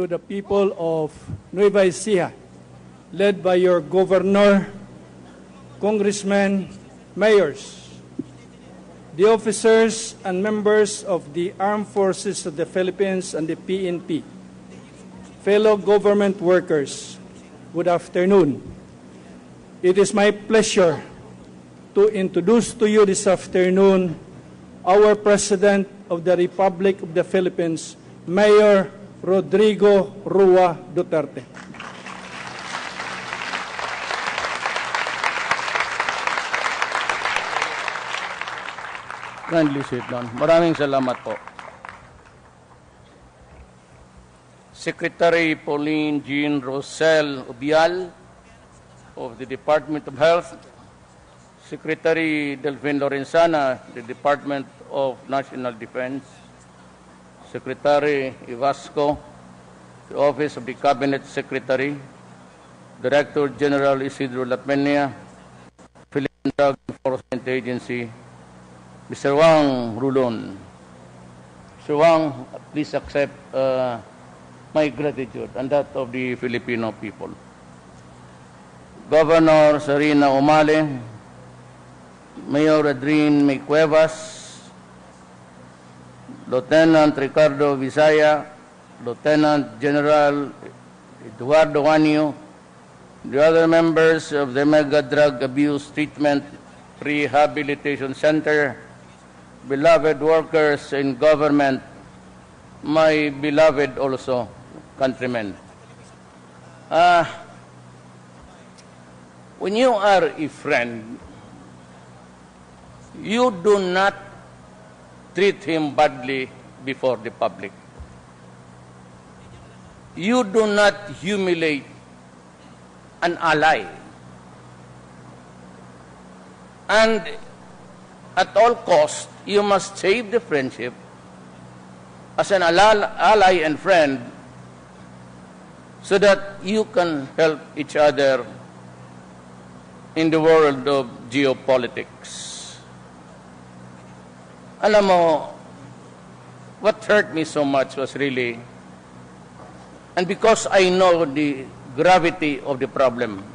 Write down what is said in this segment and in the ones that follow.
to the people of Nueva Ecija, led by your governor, congressmen, mayors, the officers and members of the Armed Forces of the Philippines and the PNP, fellow government workers, good afternoon. It is my pleasure to introduce to you this afternoon our President of the Republic of the Philippines, Mayor Rodrigo Rua Duterte. Kindly sit down. Maraming salamat po. Secretary Pauline Jean Rosel Ubial of the Department of Health, Secretary Delphine Lorenzana, the Department of National Defense, Secretary Ivasco, the Office of the Cabinet Secretary, Director General Isidro Latmenia, Philippine Drug Enforcement Agency, Mr. Wang Rulon. Mr. Wang, please accept my gratitude and that of the Filipino people. Governor Sarina Umale, Mayor Adrien May Cuevas, Lieutenant Ricardo Visaya, Lieutenant General Eduardo Wanyo, the other members of the Mega Drug Abuse Treatment Rehabilitation Center, beloved workers in government, my beloved also countrymen. When you are a friend, you do not treat him badly before the public. You do not humiliate an ally. And at all costs, you must save the friendship as an ally and friend so that you can help each other in the world of geopolitics. Alam mo, what hurt me so much was really, and because I know the gravity of the problem,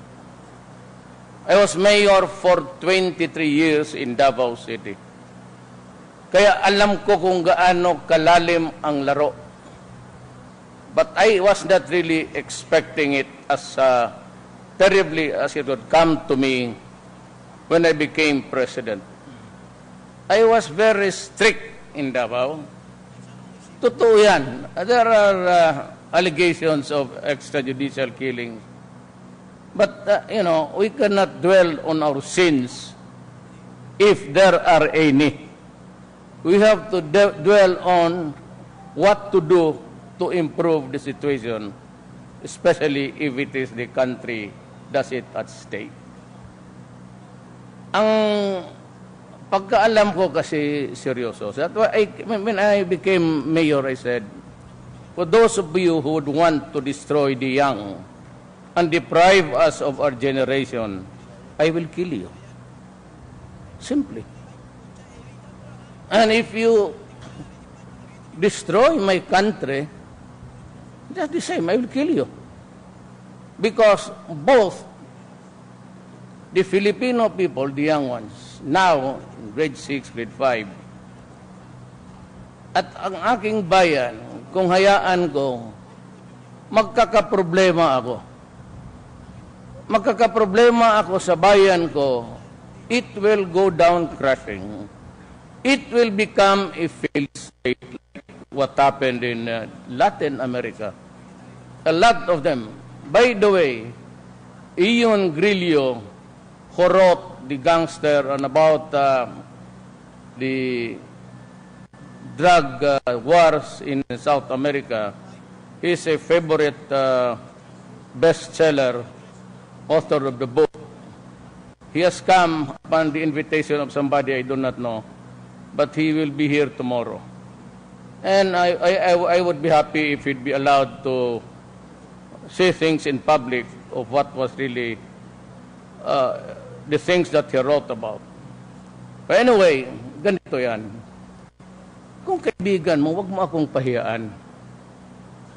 I was mayor for 23 years in Davao City. Kaya alam ko kung gaano kalalim ang laro. But I was not really expecting it as terribly as it would come to me when I became president. I was very strict in Davao. Totoo yan. There are allegations of extrajudicial killings. But, we cannot dwell on our sins if there are any. We have to dwell on what to do to improve the situation, especially if it is the country does it at stake. Ang pagkaalam ko kasi seryoso. That's why when I became mayor, I said, for those of you who would want to destroy the young and deprive us of our generation, I will kill you. Simply. And if you destroy my country, just the same, I will kill you. Because both the Filipino people, the young ones, now in grade 6, grade 5, at ang aking bayan, kung hayaan ko, magkakaproblema ako. Magkakaproblema ako sa bayan ko, it will go down crashing. It will become a failed state like what happened in Latin America. A lot of them. By the way, Ion Grillo, who wrote the gangster on about the drug wars in South America, he's a favorite bestseller author of the book. He has come upon the invitation of somebody I do not know, but he will be here tomorrow. And I would be happy if he'd be allowed to say things in public of what was really the things that he wrote about. But anyway, ganito yan. Kung kaibigan mo, wag mo akong pahiyaan.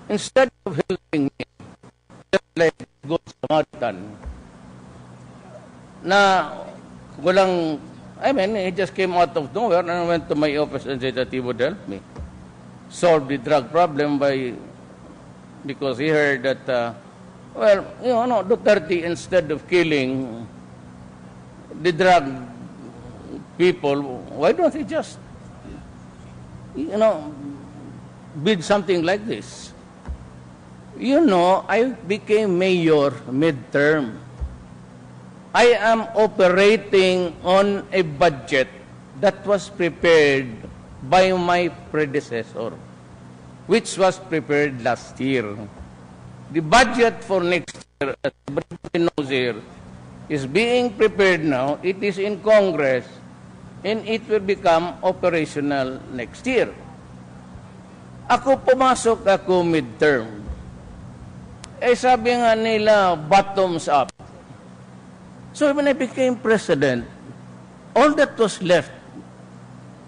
instead of helping me, just like good Samaritan, na walang, I mean, he just came out of nowhere and went to my office and said that he would help me solve the drug problem because he heard that, well, you know, Duterte, instead of killing the drug people, why don't he just, you know, build something like this? You know, I became mayor midterm. I am operating on a budget that was prepared by my predecessor, which was prepared last year. The budget for next year, as everybody knows here, is being prepared now. It is in Congress, and it will become operational next year. Pumasok ako midterm. Sabi nga nila, bottoms up. So when I became president, all that was left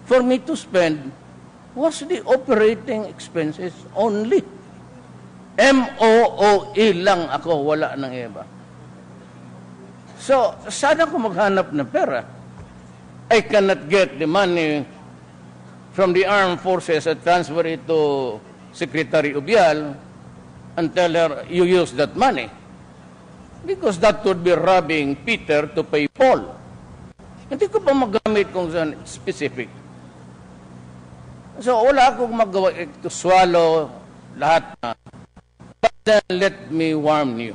for me to spend was the operating expenses only. MOOE lang ako, wala nang iba. So, sana ko maghanap ng pera. I cannot get the money from the armed forces and transfer it to Secretary Ubial and tell her, you use that money. Because that would be robbing Peter to pay Paul. Hindi ko pa magamit kung saan specific. So, wala akong magawa to swallow lahat na. But then, let me warn you.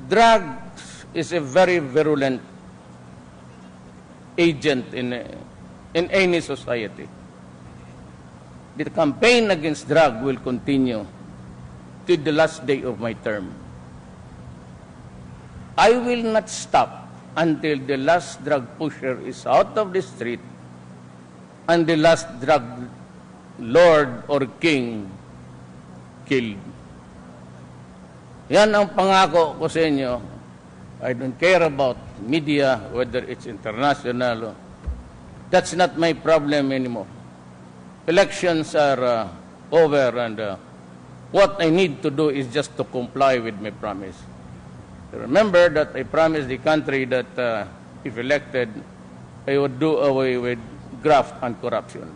Drugs is a very virulent agent in any society. The campaign against drug will continue to the last day of my term. I will not stop until the last drug pusher is out of the street and the last drug lord or king killed. Yan ang pangako ko sa inyo. I don't care about media, whether it's international. That's not my problem anymore. Elections are over, and what I need to do is just to comply with my promise. Remember that I promised the country that if elected, I would do away with graft and corruption.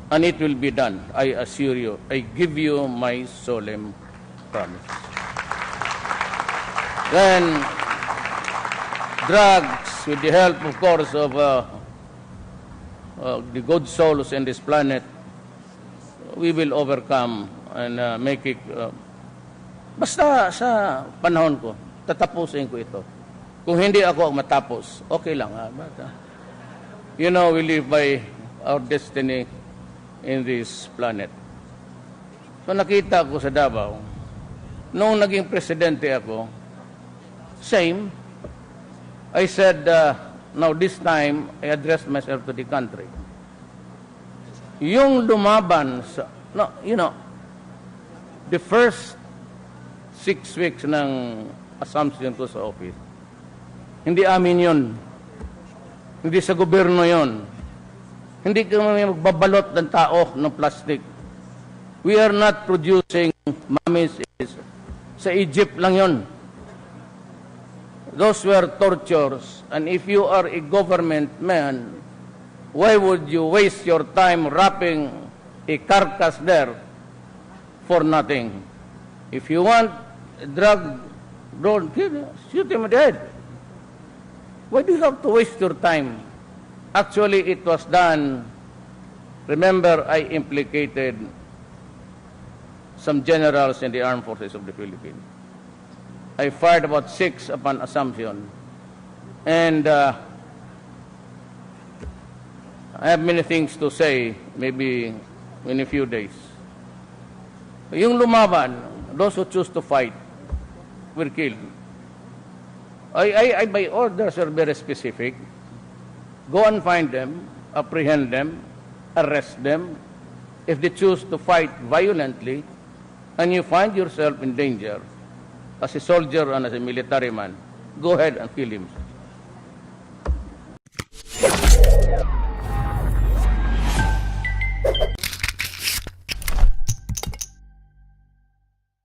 And it will be done, I assure you. I give you my solemn promise. Then, drugs, with the help, of course, of the good souls in this planet, we will overcome and make it. Basta sa panahon ko, tatapusin ko ito. Kung hindi ako matapos, okay lang. But, you know, we live by our destiny in this planet. So nakita ko sa Davao, noong naging presidente ako, same. I said, now this time, I addressed myself to the country. Yung lumaban sa, no, you know, the first 6 weeks ng assumption ko sa office, hindi amin yun. Hindi sa gobyerno yun. Hindi kami magbabalot ng tao ng plastic. We are not producing mummies. Sa Egypt lang yun. Those were tortures. And if you are a government man, why would you waste your time wrapping a carcass there for nothing? If you want a drug, don't kill him, shoot him dead. Why do you have to waste your time? Actually, it was done. Remember, I implicated some generals in the armed forces of the Philippines. I fired about 6 upon assumption. And I have many things to say, maybe in a few days. Yung lumaban, those who choose to fight, were killed. I by orders are very specific. Go and find them, apprehend them, arrest them. If they choose to fight violently, and you find yourself in danger, as a soldier and as a military man, go ahead and kill him.